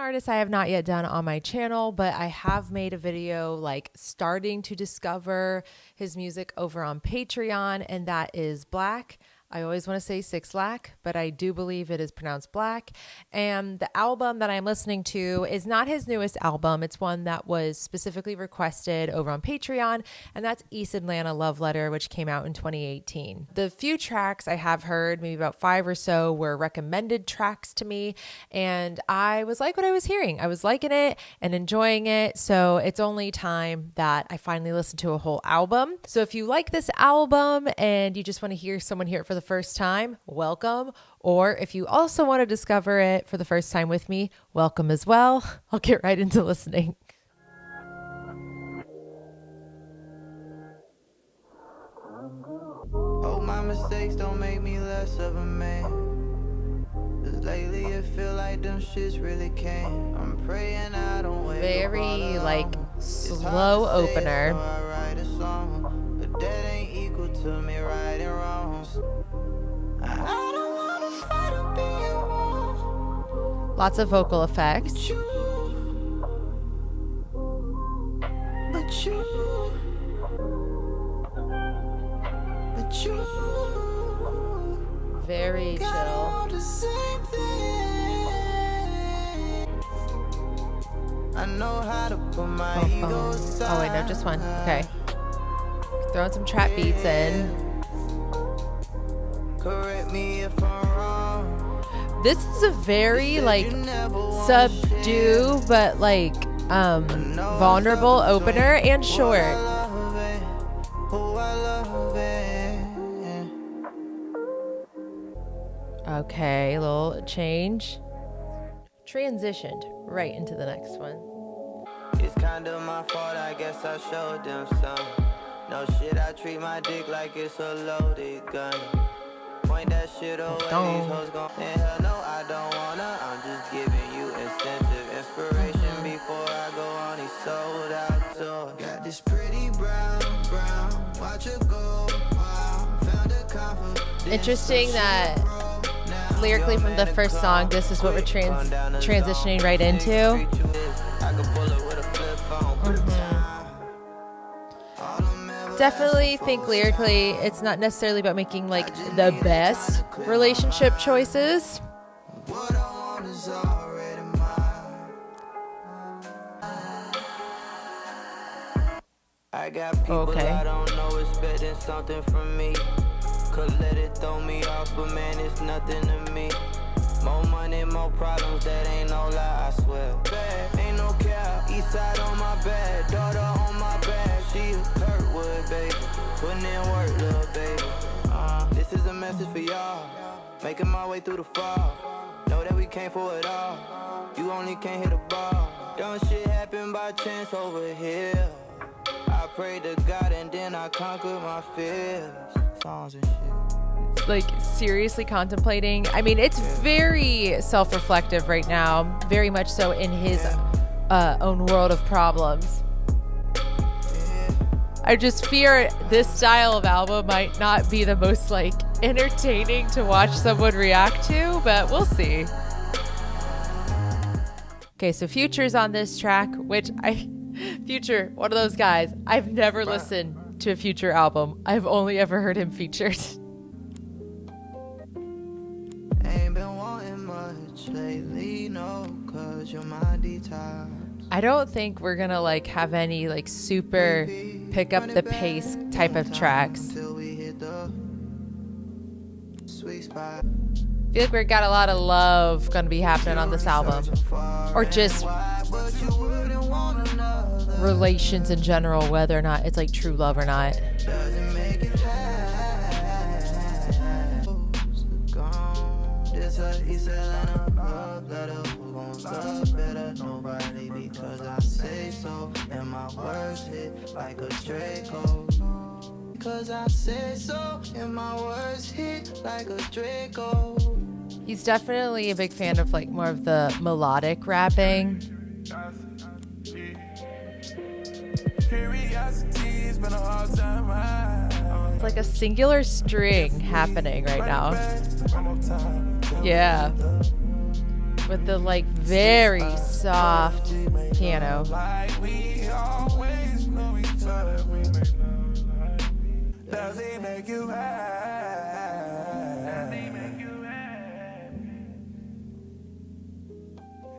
artist I have not yet done on my channel, but I have made a video like starting to discover his music over on Patreon, and that is Black. I always want to say 6LACK, but I do believe it is pronounced Black. And the album that I'm listening to is not his newest album. It's one that was specifically requested over on Patreon, and that's East Atlanta Love Letter, which came out in 2018. The few tracks I have heard, maybe about 5 or so, were recommended tracks to me, and I was like what I was hearing. I was liking it and enjoying it, so it's only time that I finally listened to a whole album. So if you like this album and you just want to hear someone hear it for the first time, welcome. Or if you also want to discover it for the first time with me, welcome as well. I'll get right into listening. Oh, my mistakes don't make me less of a man. 'Cause lately it feel like them shits really came. I'm praying I don't wake Very like slow opener. So I write a song, but that ain't equal to me right and wrong. I don't wanna fight or be alone. Lots of vocal effects. But you Very chill. I know how to put my ego aside. Oh wait, no, just one. Okay. Throwing some trap beats in. Correct me if I'm wrong. This is a very like subdue but like vulnerable opener and short. Okay, a little change. Transitioned right into the next one. It's kind of my fault, I guess I showed them some. No shit, I treat my dick like it's a loaded gun. Point that shit away, these hoes gon' and hell no, I don't wanna. I'm just giving you incentive, inspiration before I go on these sold out tours. Got this pretty brown, watch it go. Found a confidence. Interesting that lyrically from the first song, this is what we're transitioning right into. Definitely think lyrically it's not necessarily about making like the best relationship choices. I got people I don't know expecting something from me. Could let it throw me off, but man, it's nothing to me. More money, more problems, that ain't no lie, I swear. Bad, ain't no cap, east side on my back, daughter on my back. She a Kurtwood, baby, putting in work, little baby. This is a message for y'all, making my way through the fall. Know that we came for it all, you only can't hit a ball. Dumb shit happen by chance over here. I pray to God and then I conquer my fears. Songs and shit. Like seriously contemplating. I mean, it's very self-reflective right now, very much so in his own world of problems. I just fear this style of album might not be the most like entertaining to watch someone react to, but we'll see. Okay, so Future's on this track, which Future, one of those guys, I've never listened to a Future album. I've only ever heard him featured. Ain't been wanting much lately, no, 'cause you're my detox. I don't think we're gonna like have any like super pick up the pace type of tracks. I feel like we've got a lot of love gonna be happening on this album, or just relations in general, whether or not it's like true love or not. Because I say so, and my words hit like a Draco. Because I say so, and my words hit like a Draco. He's definitely a big fan of like more of the melodic rapping. It's like a singular string happening right now. Yeah. with the like very soft piano. Does it make you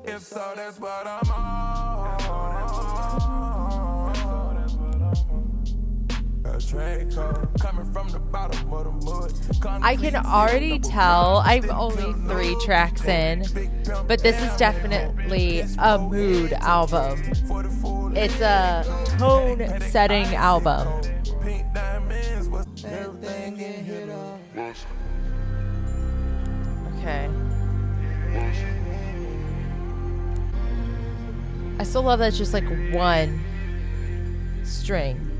if so, that's what I'm on. Coming from the bottom of the mud. I can already tell I'm only 3 tracks in, but this is definitely a mood album. It's a tone-setting album. Okay. I still love that it's just like one string.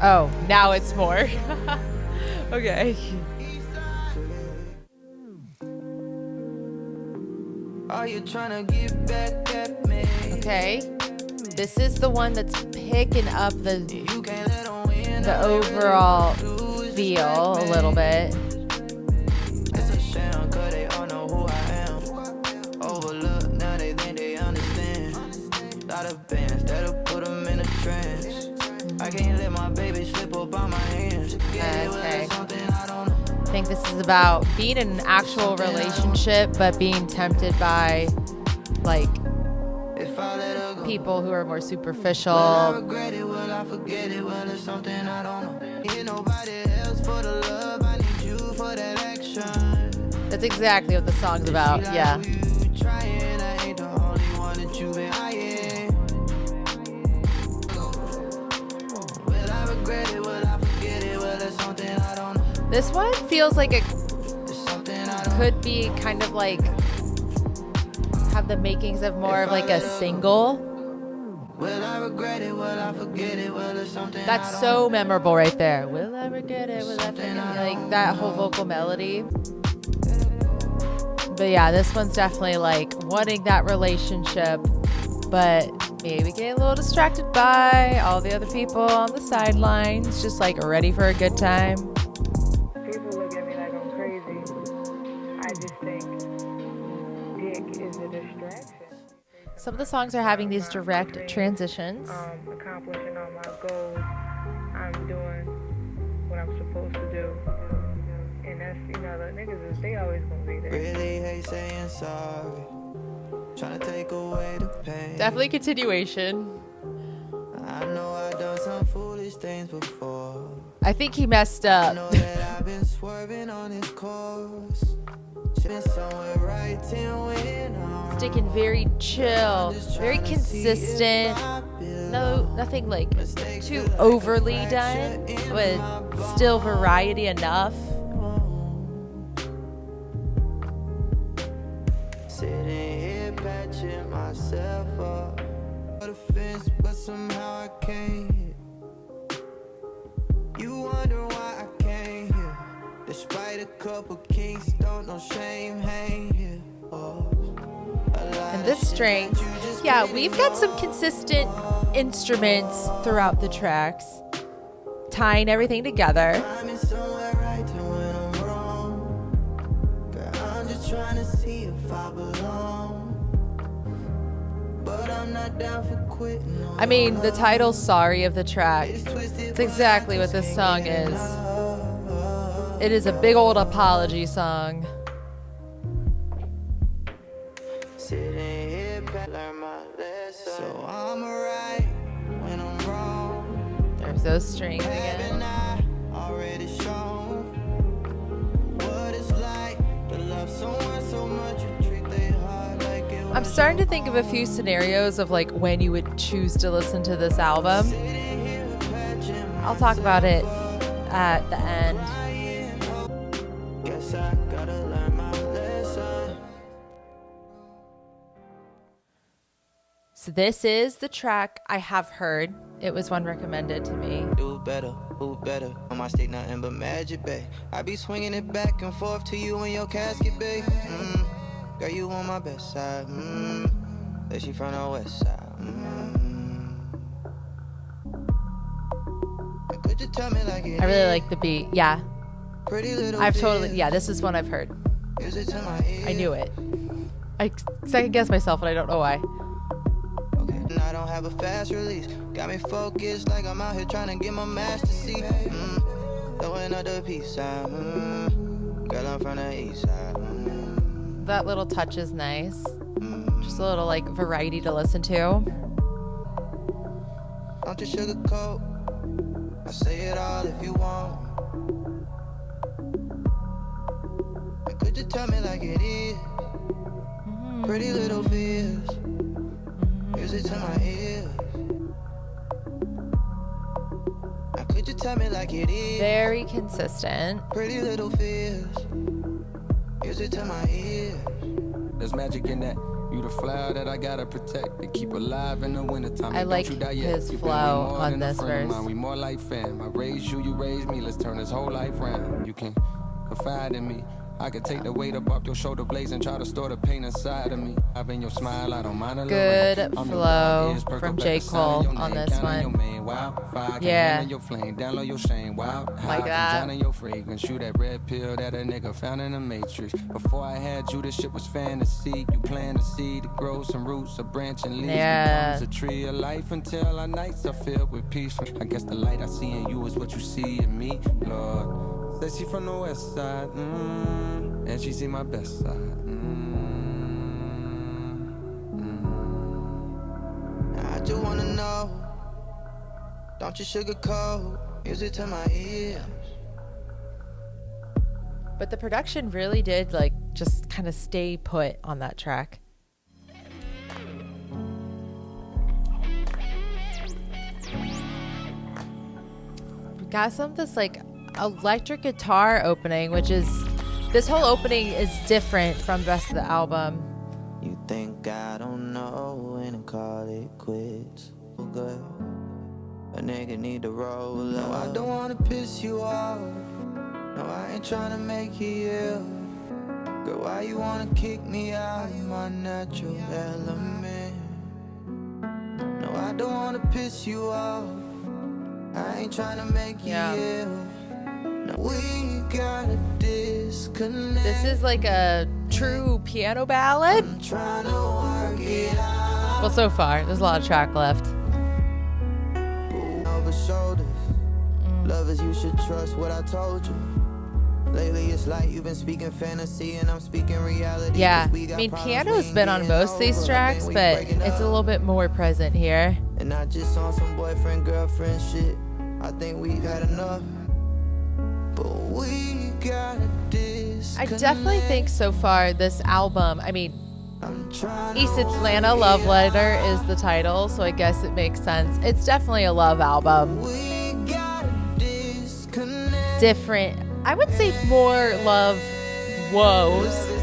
Oh, now it's more. Okay. Are you trying to get back at me? Okay. This is the one that's picking up the overall feel a little bit. It's a shame cause they all know who I am. Overlooked, now they think they understand. Lot of bands that'll put them in a trance. I can't let my baby slip up on my hands. Okay. I think this is about being in an actual relationship, but being tempted by like people who are more superficial. That's exactly what the song's about. Yeah. This one feels like it could be kind of like have the makings of more of like a single. That's so memorable right there. Will I regret it? Will I forget it? Like that whole vocal melody. But yeah, this one's definitely like wanting that relationship, but maybe getting a little distracted by all the other people on the sidelines, just like ready for a good time. People look at me like I'm crazy. I just think dick is a distraction. Some of the songs are having these direct transitions. Accomplishing all my goals. I'm doing what I'm supposed to do. And that's, you know, the niggas, they always gonna be there. Really hate saying sorry. Trying to take away the pain. Definitely continuation. I know I've done some foolish things before. I think he messed up. I know that I've been swerving on this course. Been somewhere right till when I'm Sticking very chill, very consistent. No, nothing like too overly done, but still variety enough. Sitting here patching myself up. The fence, but somehow I can't hit. You wonder why I can't hear. Despite a couple kings, don't no shame hang here. And this string, yeah, we've got some consistent instruments throughout the tracks, tying everything together. I'm somewhere right to when I'm wrong. Girl, I'm just trying to see if I belong. But I'm not down for quitting. I mean, the title "Sorry" of the track, it's exactly what this song is. It is a big old apology song. Sitting here, learn my lesson. So I'm right when I'm wrong. There's those strings again. Haven't I already shown what it's like to love someone so much you treat their heart like it was. I'm starting to think of a few scenarios of like when you would choose to listen to this album. I'll talk about it at the end. Guess I gotta learn my lesson. So this is the track I have heard. It was one recommended to me. Do better, on my state nothing but magic, babe. I be swinging it back and forth to you in your casket, babe. Girl, you on my best side. That she from the west side. Could you tell me like it I really is? like the beat. Yeah. Pretty little I've totally, yeah, this is one I've heard. I knew it. I second guessed myself and I don't know why. And I don't have a fast release. Got me focused like I'm out here trying to get my master seat. Throw another piece out. Girl, I'm from the east side. That little touch is nice. Just a little like variety to listen to. Don't you sugarcoat. I say it all if you want. And could you tell me like it is? Pretty little fears. Music to my ears. Now could you tell me like it is? Very consistent. Pretty little fears. Music to my ears. There's magic in that. You the flower that I gotta protect and keep alive in the wintertime. I like his flow on this verse. We more like fam. I raised you, you raised me. Let's turn this whole life round. You can confide in me. I could take the weight up off your shoulder blades and try to store the pain inside of me. I've been your smile, I don't mind a little. Good flow from J. Cole on this one. Yeah. Like that. Your fragrance, you that red pill that a nigga found in the Matrix. Before I had you, this shit was fantasy. You plant a seed to grow some roots, a branch and leaves becomes a tree of life until our nights are filled with peace. I guess the light I see in you is what you see in me, Lord. Says she from the west side, and she see my best side. I just wanna know, don't you sugarcoat, music to my ears. But the production really did like just kind of stay put on that track. We got some of this like electric guitar opening, which is, this whole opening is different from the rest of the album. You think I don't know and call it quits? Good. A nigga need to roll up. No, I don't wanna piss you off. No, I ain't trying to make you ill. Girl, why you wanna kick me out of my natural element? No, I don't wanna piss you off. I ain't trying to make you ill. We gotta disconnect. This is like a true piano ballad. Well, so far, there's a lot of track left. Over shoulders. Lovers, you should trust what I told you. Lately, it's like you've been speaking fantasy and I'm speaking reality. Yeah, I mean, piano's been on most of these tracks, but it's a little bit more present here. And not just on some boyfriend, girlfriend shit. I think we've had enough. I definitely think so far this album, I mean, East Atlanta Love Letter is the title, so I guess it makes sense. It's definitely a love album. Different, I would say more love woes. Like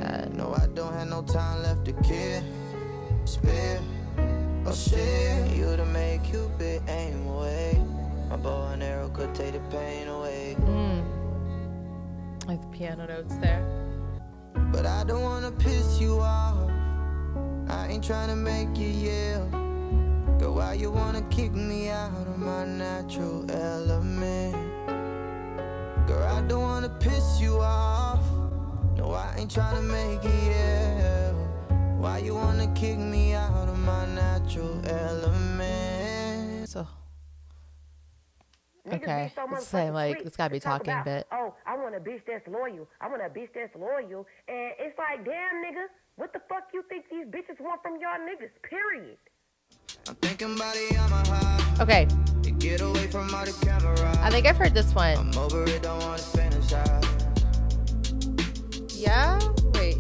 that. No, I don't have no time left to care. Spare. Oh shit, you to make Cupid aim away. My bow and arrow could take the pain away. Like the piano notes there. But I don't wanna piss you off. I ain't trying to make you yell. Girl, why you wanna kick me out of my natural element? Girl, I don't wanna piss you off. No, I ain't trying to make you yell. Why you wanna kick me out of my natural element? So, okay, it's saying like it's gotta be talking a bit. Oh, I want a bitch that's loyal. I want a bitch that's loyal, and it's like, damn, nigga, what the fuck you think these bitches want from y'all niggas? Period. I'm thinking about it on my high. Okay. To get away from all the camera. I think I've heard this one. I'm over it, don't want to fantasize. Yeah? Wait.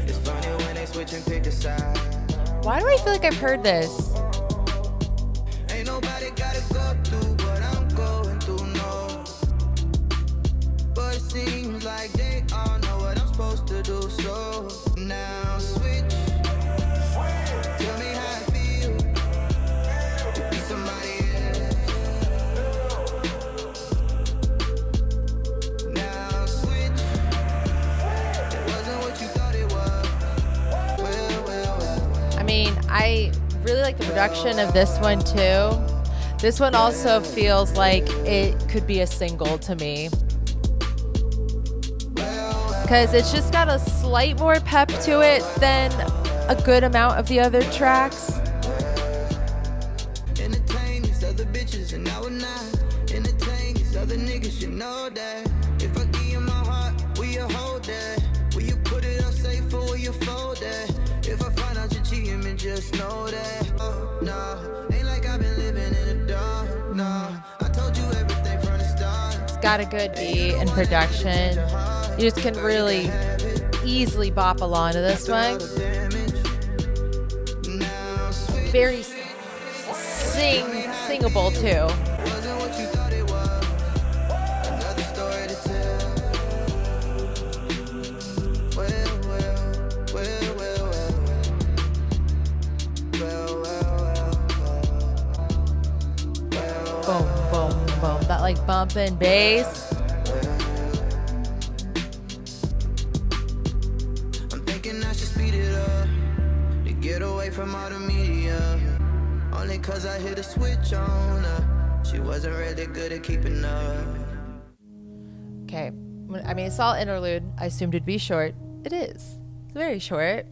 It's funny when they switch and pick a side. Why do I feel like I've heard this? Ain't nobody gotta go through what I'm going through, no. But it seems like they all know what I'm supposed to do, so now switch. Tell me how I feel to be somebody else. Now switch. It wasn't what you thought it was. Well. I mean, I really like the production of this one too. This one also feels like it could be a single to me, because it's just got a slight more pep to it than a good amount of the other tracks. Entertain these other bitches and I will not entertain these other niggas, you know that. If I give you my heart, will you hold that? Will you put it up safe or will you fold that? If I find out you're cheating, then just know that. Oh, no, ain't like I've been living in the dark, no. I told you everything from the start. It's got a good beat and production. You just can really easily bop along to this one. Very singable too. Boom, boom, boom. That like bumping bass. I'm thinking I should speed it up to get away from all the media. Only cause I hit a switch on her. She wasn't really good at keeping up. Okay. I mean, it's all interlude. I assumed it'd be short. It is. It's very short.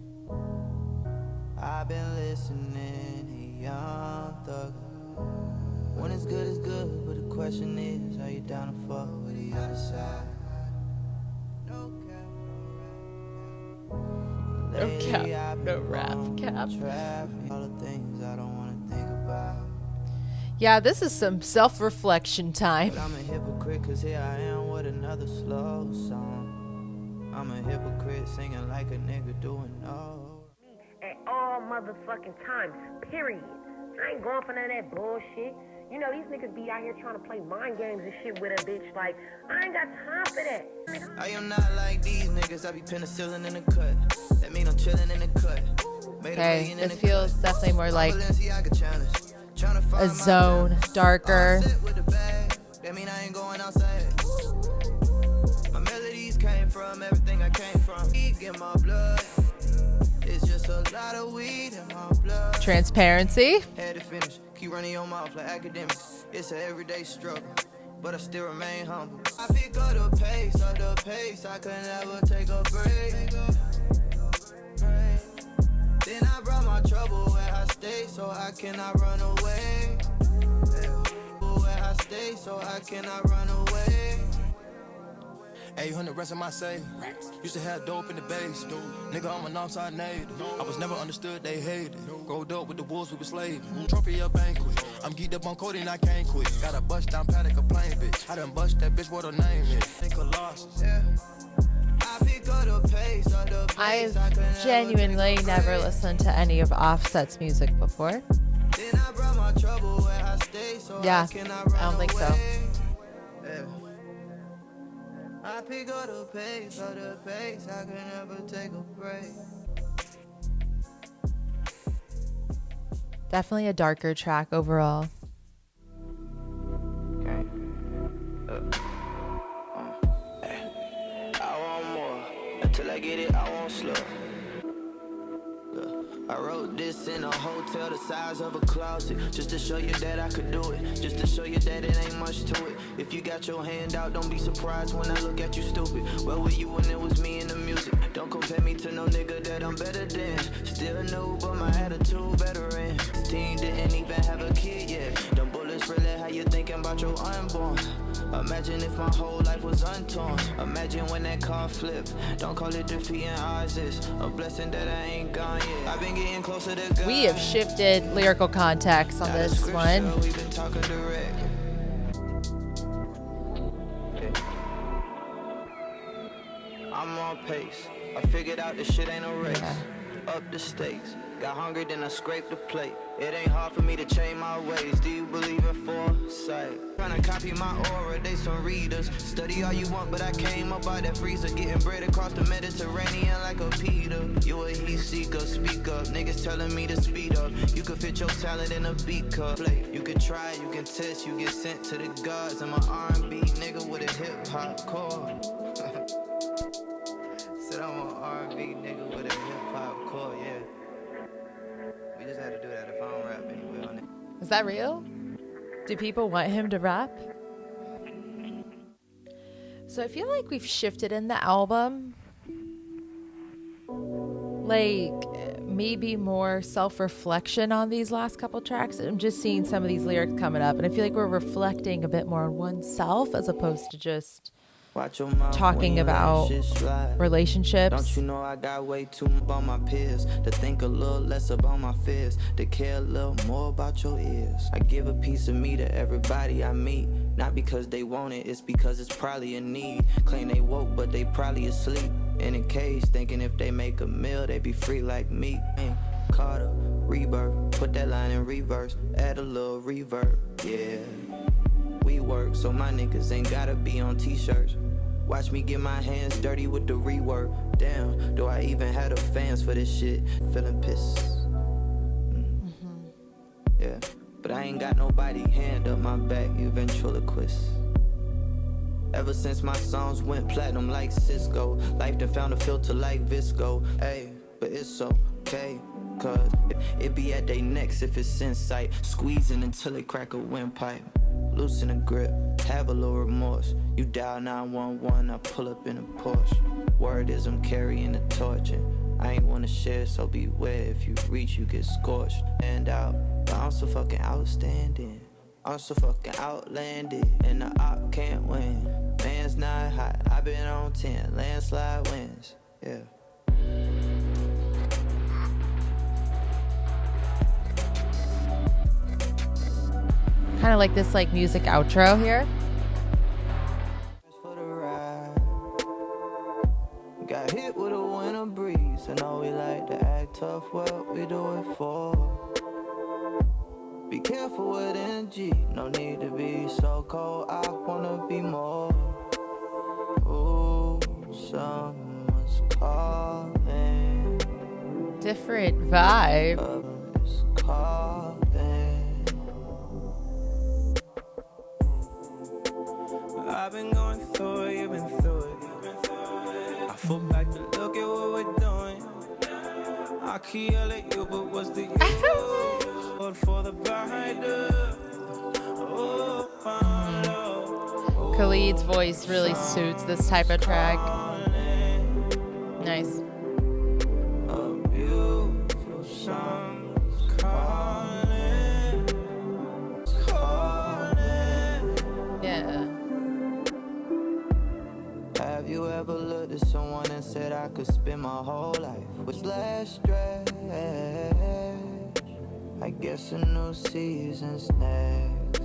I've been listening to Young Thug. When it's good, but the question is, are you down to fuck with the other side? No cap, no rap cap. All the things I don't want to think about. Yeah, this is some self-reflection time. But I'm a hypocrite cause here I am with another slow song. I'm a hypocrite singing like a nigga doing no. At all motherfucking times, period. I ain't going for none of that bullshit. You know, these niggas be out here trying to play mind games and shit with a bitch. Like, I ain't got time for that. I am not like these niggas. I be penicillin in the cut. That mean I'm chilling in the cut. Okay, this feels definitely more like a zone, darker. That mean I ain't going outside. My melodies came from everything I came from. In my blood. It's just a lot of weed in my blood. Transparency. Had to finish. Keep running your mouth like academics. It's an everyday struggle, but I still remain humble. I pick up the pace, I could never take a break. Then I brought my trouble where I stay, so I cannot run away. Where I stay, so I cannot run away. 800 rest of my save. Used to have dope in the base. Nigga, I'm an outside native. I was never understood, they hated. Growed up with the wolves, we were slaves. Trophy a banquet. I'm geeked up on codeine, I can't quit. Got a bust down paddock, a plain bitch. I done bust that bitch, what her name is. Colossus. I've genuinely never listened to any of Offset's music before. Yeah, I don't think so. I pick up the pace, I can never take a break. Definitely a darker track overall. Okay. I want more. Until I get it, I won't slow. I wrote this in a hotel the size of a closet, just to show you that I could do it, just to show you that it ain't much to it. If you got your hand out, don't be surprised when I look at you stupid. Where were you when it was me and the music? Don't compare me to no nigga that I'm better than. Still new, but my attitude better in. This team didn't even have a kid yet. Them bullets really how you thinking about your unborn. Imagine if my whole life was untorn. Imagine when that car flipped. Don't call it defeating odds. It's a blessing that I ain't gone yet. I've been getting closer to God. We have shifted lyrical context on this one. We've been talking direct. I'm on pace. I figured out this shit ain't a race. Up the stakes. Got hungry, then I scraped the plate. It ain't hard for me to change my ways. Do you believe in foresight? Tryna copy my aura, they some readers. Study all you want, but I came up out that freezer. Getting bread across the Mediterranean like a Peter. You a heat seeker, speak up. Niggas telling me to speed up. You could fit your talent in a beat cup. You could try, you can test, you get sent to the gods. I'm an R&B nigga with a hip hop core. Said I'm an R&B nigga with a hip hop core, yeah. We just had to do that if I don't rap anyway on it. Is that real? Do people want him to rap? So I feel like we've shifted in the album. Like maybe more self-reflection on these last couple tracks. I'm just seeing some of these lyrics coming up, and I feel like we're reflecting a bit more on oneself as opposed to just talking about relationships. Don't you know I got way too much on my peers to think a little less about my fears, to care a little more about your ears. I give a piece of me to everybody I meet, not because they want it, it's because it's probably a need. Claim they woke, but they probably asleep in a cage, thinking if they make a meal, they be free like me. Carter, rebirth, put that line in reverse, add a little reverb, yeah. We work, so my niggas ain't gotta be on t-shirts. Watch me get my hands dirty with the rework. Damn, do I even have the fans for this shit? Feeling pissed. Yeah, but I ain't got nobody hand up my back, you ventriloquist. Ever since my songs went platinum like Cisco, life done found a filter like Visco. Hey, but it's okay, cause it be at they necks if it's in sight. Squeezing until it crack a windpipe. Loosen the grip, have a little remorse. You dial 911, I pull up in a Porsche. Word is I'm carrying the torch, and I ain't wanna share, so beware. If you reach, you get scorched. And out, but I'm so fucking outstanding. I'm so fucking outlandish, and the op can't win. Man's not hot, I been on 10, landslide wins, yeah. Kind of like this like music outro here. For the ride. Got hit with a winter breeze, and know we like to act tough, what we do it for. Be careful with energy, no need to be so cold, I wanna be more. Ooh, someone's calling. Different vibe. Calling. I've been going through it, you've been through it. I fall back to look at what we're doing. I can yell at you, but what's the use? For the brighter. Khalid's voice really suits this type of track. Nice. Yeah. Have you ever looked at someone and said I could spend my whole life with less stretch? I guess a new season's next.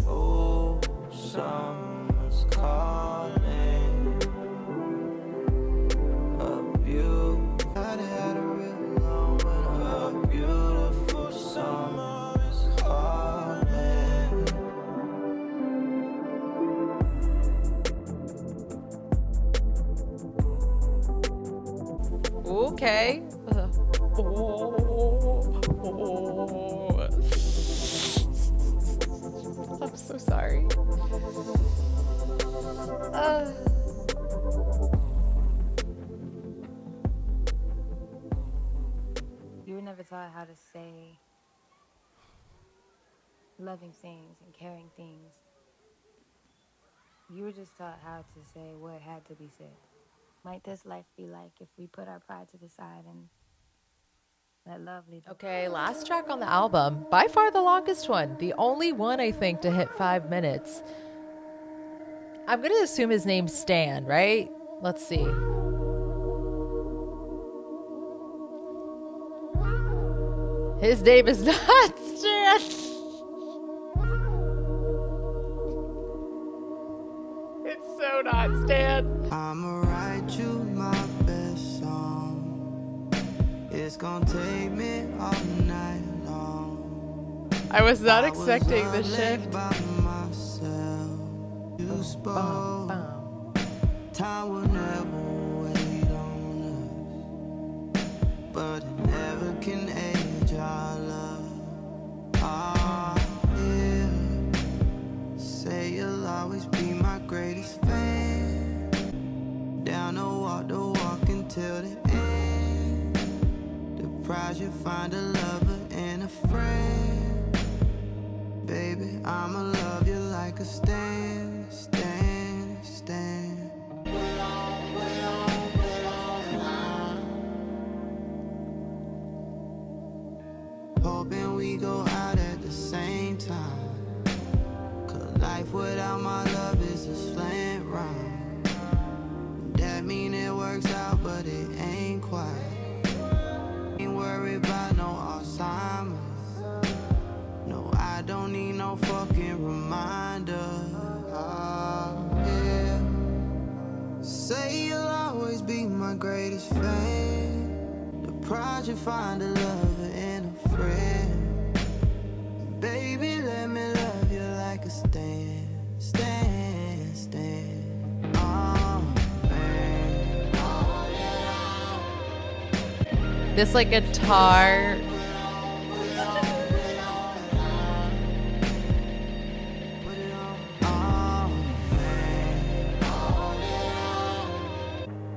Oh, someone's calling. A real long winter. A beautiful summer is calling. Okay. I'm so sorry. You were never taught how to say loving things and caring things. You were just taught how to say what had to be said. Might this life be like if we put our pride to the side and let love lead? Okay, last track on the album. By far the longest one. The only one, I think, to hit 5 minutes. I'm going to assume his name's Stan, right? Let's see. His name is not Stan. It's so not Stan. I'ma write you my best song. It's gonna take me all night long. I was not expecting the shift. By myself. You spoke. Time will never wait on us, but it never can age our love. Yeah. Say you'll always be my greatest fan. Down the walk until the end. The prize you find a lover and a friend. I'ma love you like a stand, stand, stand. Hoping we go out at the same time. Cause life without my love is a slant rhyme. That mean it works out, but it ain't quite. Ain't worried about no Alzheimer's. No, I don't need no fucking reminder. Oh, yeah. Say you'll always be my greatest fan. The pride you find a lover and a friend. Baby, let me love you like a stand, stand, stand. Oh, man. Oh, yeah. This like guitar.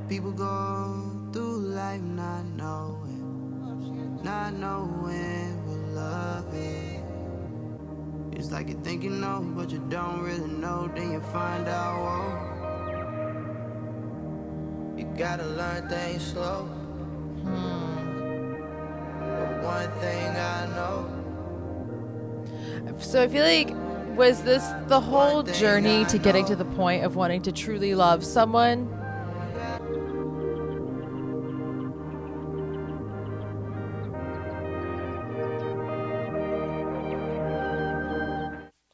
People go through life not knowing what love is. It's like you think you know, but you don't really know. Then you find out, whoa, you gotta learn things slow. But one thing I know. So I feel like, was this the whole journey to getting to the point of wanting to truly love someone?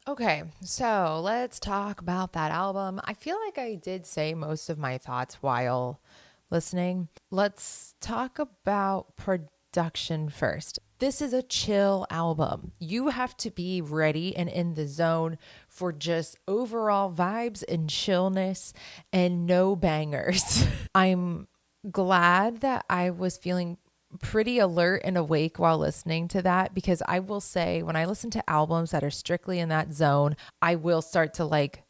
Okay, so let's talk about that album. I feel like I did say most of my thoughts while listening. Let's talk about production first. This is a chill album. You have to be ready and in the zone for just overall vibes and chillness and no bangers. I'm glad that I was feeling pretty alert and awake while listening to that, because I will say when I listen to albums that are strictly in that zone, I will start to like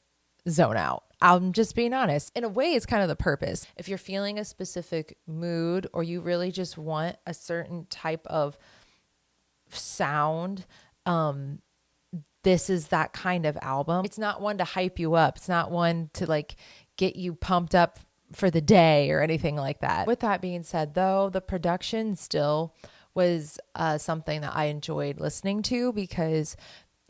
zone out. I'm just being honest. In a way, it's kind of the purpose. If you're feeling a specific mood or you really just want a certain type of sound, this is that kind of album. It's not one to hype you up. It's not one to like get you pumped up for the day or anything like that. With that being said, though, the production still was something that I enjoyed listening to, because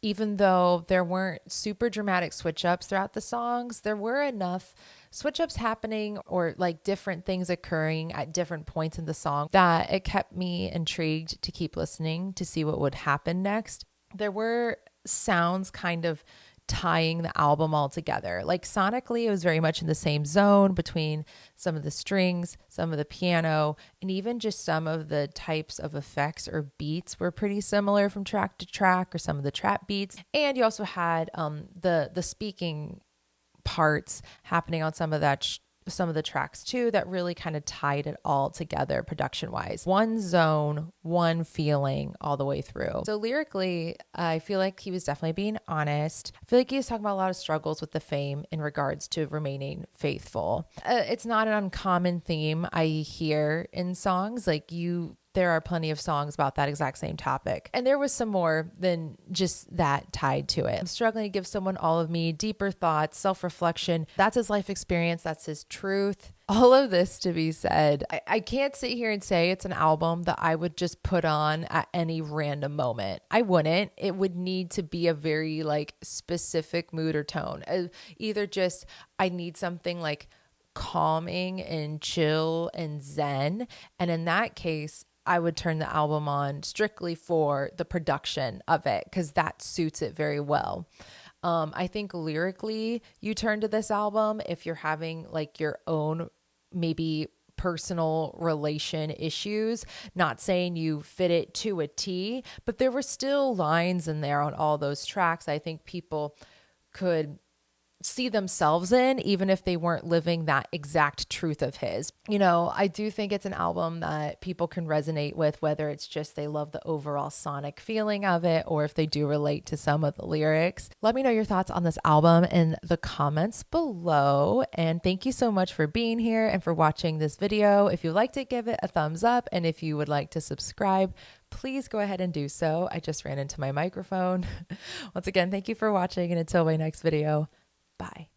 even though there weren't super dramatic switch ups throughout the songs, there were enough switch ups happening or like different things occurring at different points in the song that it kept me intrigued to keep listening to see what would happen next. There were sounds kind of tying the album all together. Like sonically, it was very much in the same zone between some of the strings, some of the piano, and even just some of the types of effects or beats were pretty similar from track to track, or some of the trap beats. And you also had the speaking parts happening on some of the tracks too, that really kind of tied it all together production wise. One zone, one feeling all the way through. So lyrically, I feel like he was definitely being honest. I feel like he was talking about a lot of struggles with the fame in regards to remaining faithful. It's not an uncommon theme I hear in songs. Like there are plenty of songs about that exact same topic. And there was some more than just that tied to it. I'm struggling to give someone all of me, deeper thoughts, self-reflection. That's his life experience. That's his truth. All of this to be said, I can't sit here and say it's an album that I would just put on at any random moment. I wouldn't. It would need to be a very like specific mood or tone. Either just, I need something like calming and chill and zen. And in that case, I would turn the album on strictly for the production of it, because that suits it very well. I think lyrically, you turn to this album if you're having like your own maybe personal relation issues. Not saying you fit it to a T, but there were still lines in there on all those tracks I think people could see themselves in, even if they weren't living that exact truth of his. You know, I do think it's an album that people can resonate with, whether it's just they love the overall sonic feeling of it, or if they do relate to some of the lyrics. Let me know your thoughts on this album in the comments below. And thank you so much for being here and for watching this video. If you liked it, give it a thumbs up. And if you would like to subscribe, please go ahead and do so. I just ran into my microphone. Once again, thank you for watching, and until my next video, bye.